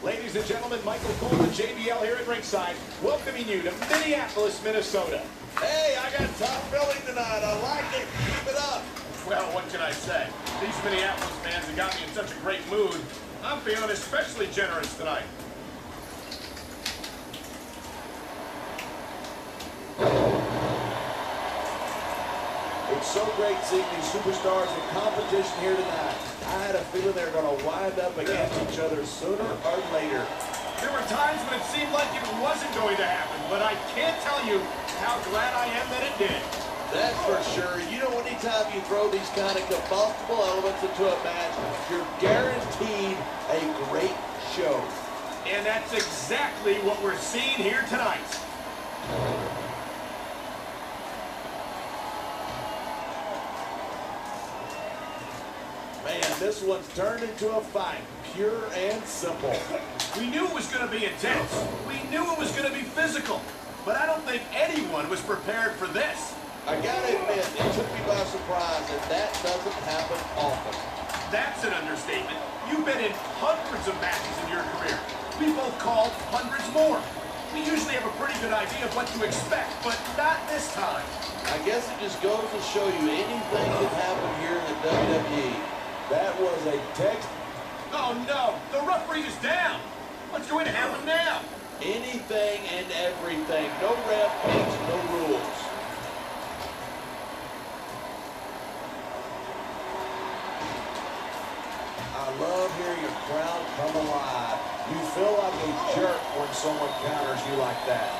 Ladies and gentlemen, Michael Cole and JBL here at ringside, welcoming you to Minneapolis, Minnesota. Hey, I got top billing tonight. I like it. Keep it up. Well, what can I say? These Minneapolis fans have got me in such a great mood. I'm feeling especially generous tonight. It's so great seeing these superstars in competition here tonight. I had a feeling they were going to wind up against each other sooner or later. There were times when it seemed like it wasn't going to happen, but I can't tell you how glad I am that it did. That's for sure. You know, anytime you throw these kind of combustible elements into a match, you're guaranteed a great show. And that's exactly what we're seeing here tonight. Man, this one's turned into a fight, pure and simple. We knew it was going to be intense. We knew it was going to be physical. But I don't think anyone was prepared for this. I gotta admit, it took me by surprise, and that doesn't happen often. That's an understatement. You've been in hundreds of matches in your career. We both called hundreds more. We usually have a pretty good idea of what to expect, but not this time. I guess it just goes to show you anything can happen here in the WWE. That was a text. Oh no, the referee is down. What's going to happen now? Anything and everything. No ref makes no rules. I love hearing a crowd come alive. You feel like a jerk when someone counters you like that.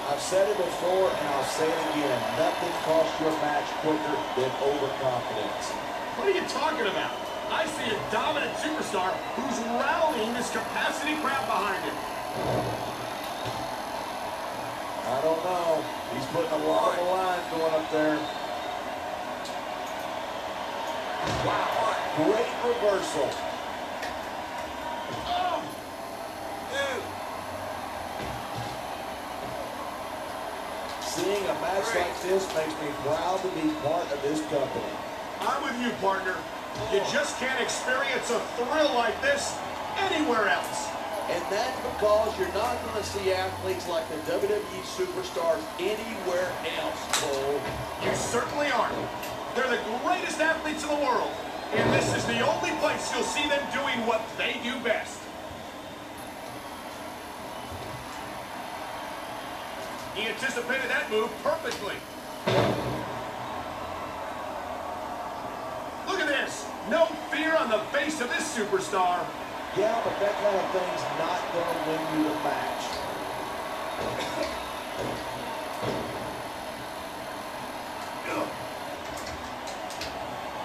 I've said it before and I'll say it again. Nothing costs your match quicker than overconfidence. What are you talking about? I see a dominant superstar who's rallying this capacity crowd behind him. I don't know. He's putting a lot of line going up there. Wow, great reversal. Oh. Dude. Seeing a match like this makes me proud to be part of this company. I'm with you, partner. You just can't experience a thrill like this anywhere else. And that's because you're not going to see athletes like the WWE superstars anywhere else, Cole. You certainly aren't. They're the greatest athletes in the world. And this is the only place you'll see them doing what they do best. He anticipated that move perfectly. Look at this. No fear on the face of this superstar. Yeah, but that kind of thing's not going to win you the match.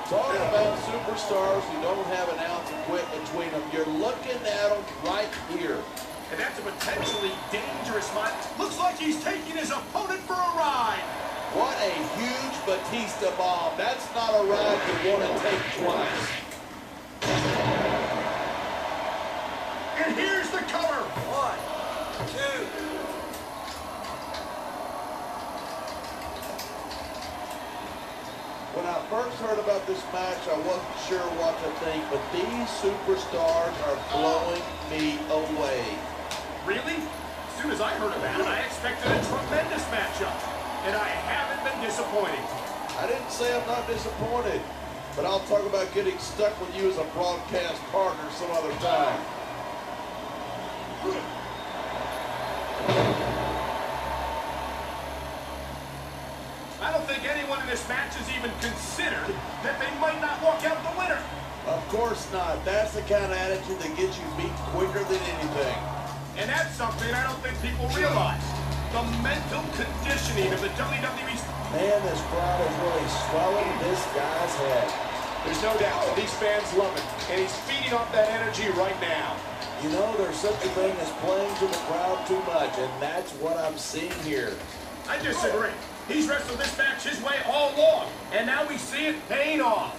Talking about superstars who don't have an ounce of quit between them, you're looking at them right here. And that's a potentially dangerous match. Looks like he's taking his opponent for a ride. What a huge Batista bomb. That's not a ride you want to take twice. And here's the cover. 1, 2. When I first heard about this match, I wasn't sure what to think, but these superstars are blowing me away. Really? As soon as I heard about it, I expected a tremendous matchup. And I haven't been disappointed. I didn't say I'm not disappointed, but I'll talk about getting stuck with you as a broadcast partner some other time. I don't think anyone in this match has even considered that they might not walk out the winner. Of course not. That's the kind of attitude that gets you beat quicker than anything. And that's something I don't think people realize. The mental conditioning of the WWE's... Man, this crowd is really swelling this guy's head. There's no doubt these fans love it, and he's feeding off that energy right now. You know, there's such a thing as playing to the crowd too much, and that's what I'm seeing here. I disagree. He's wrestled this match his way all along, and now we see it paying off.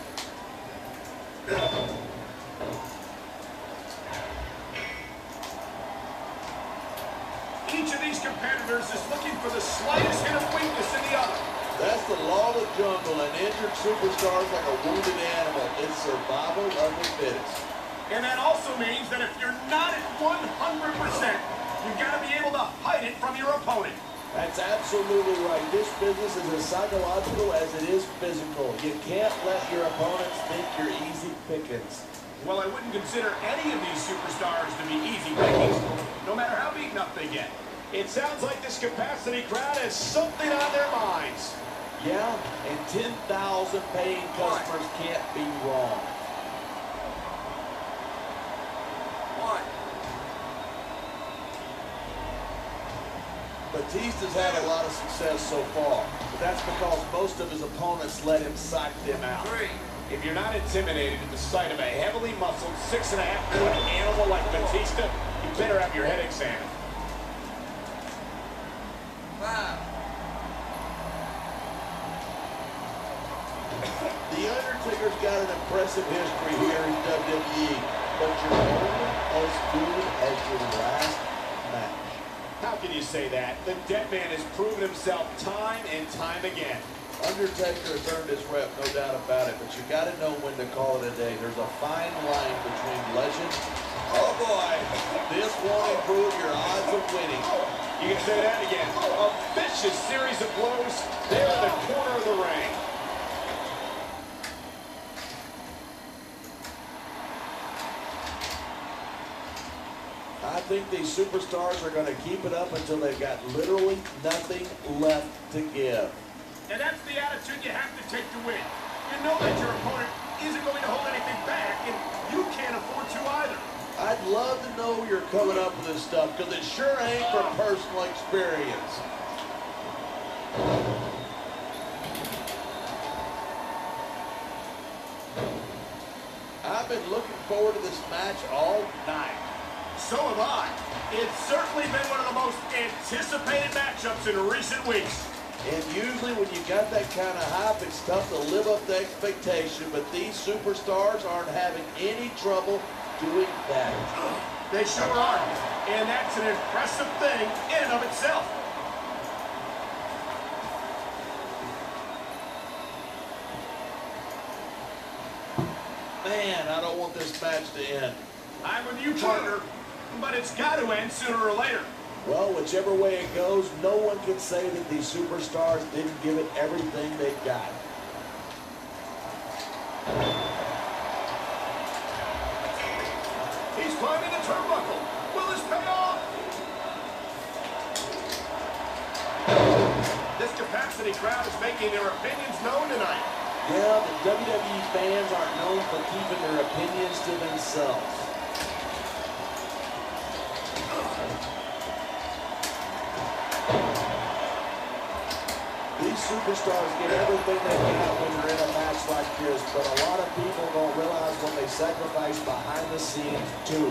Each of these competitors is looking for the slightest hint of weakness in the other. That's the law of the jungle. An injured superstar is like a wounded animal. It's survival of the fittest. And that also means that if you're not at 100%, you've got to be able to hide it from your opponent. That's absolutely right. This business is as psychological as it is physical. You can't let your opponents think you're easy pickings. Well, I wouldn't consider any of these superstars to be easy pickings, no matter how beaten up they get. It sounds like this capacity crowd has something on their minds. Yeah, and 10,000 paying customers can't be wrong. Batista's had a lot of success so far, but that's because most of his opponents let him psych them out. If you're not intimidated at the sight of a heavily muscled 6.5-foot animal like Batista, you better have your head examined. The Undertaker's got an impressive history here in WWE, but you're only as good as your last match. How can you say that? The Deadman has proven himself time and time again. Undertaker has earned his rep, no doubt about it, but you got to know when to call it a day. There's a fine line between legend. Oh boy, this won't improve your odds of winning. You can say that again. A vicious series of blows there in the corner of the ring. I think these superstars are going to keep it up until they've got literally nothing left to give. And that's the attitude you have to take to win. You know that your opponent isn't going to hold anything back, and you can't afford to either. I'd love to know you're coming up with this stuff, because it sure ain't from personal experience. I've been looking forward to this match all night. So have I. It's certainly been one of the most anticipated matchups in recent weeks. And usually when you got that kind of hype, it's tough to live up to expectation, but these superstars aren't having any trouble doing that. They sure are. And that's an impressive thing in and of itself. Man, I don't want this match to end. I'm with you, partner. But it's got to end sooner or later. Well, whichever way it goes, no one can say that these superstars didn't give it everything they got. He's climbing the turnbuckle. Will this pay off? This capacity crowd is making their opinions known tonight. Yeah, the WWE fans aren't known for keeping their opinions to themselves. These superstars get everything they got when they're in a match like this, but a lot of people don't realize when they sacrifice behind the scenes too.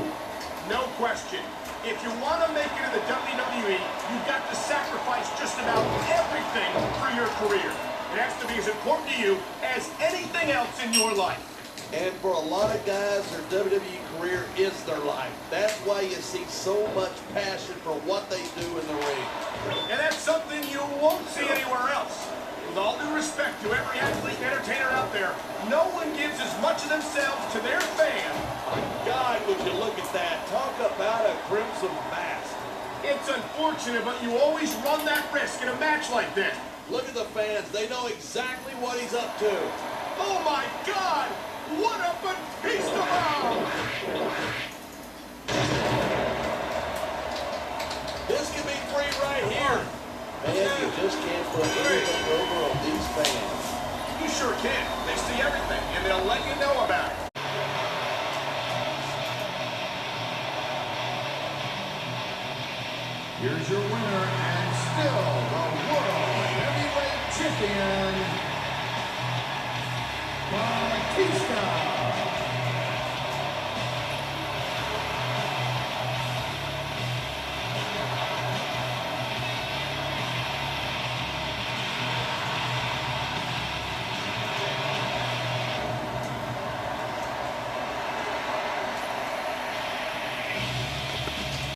No question. If you want to make it in the WWE, you've got to sacrifice just about everything for your career. It has to be as important to you as anything else in your life. And for a lot of guys, their WWE career is their life. That's why you see so much passion for what they do in the ring. And that's something you won't see anywhere else. With all due respect to every athlete and entertainer out there, no one gives as much of themselves to their fans. My God, would you look at that. Talk about a crimson mask. It's unfortunate, but you always run that risk in a match like this. Look at the fans. They know exactly what he's up to. Oh, my God! What a Batista bomb! This could be free right here. Man, you just can't put anything over on these fans. You sure can. They see everything, and they'll let you know about it. Here's your winner, and still the World Heavyweight Champion, Batista.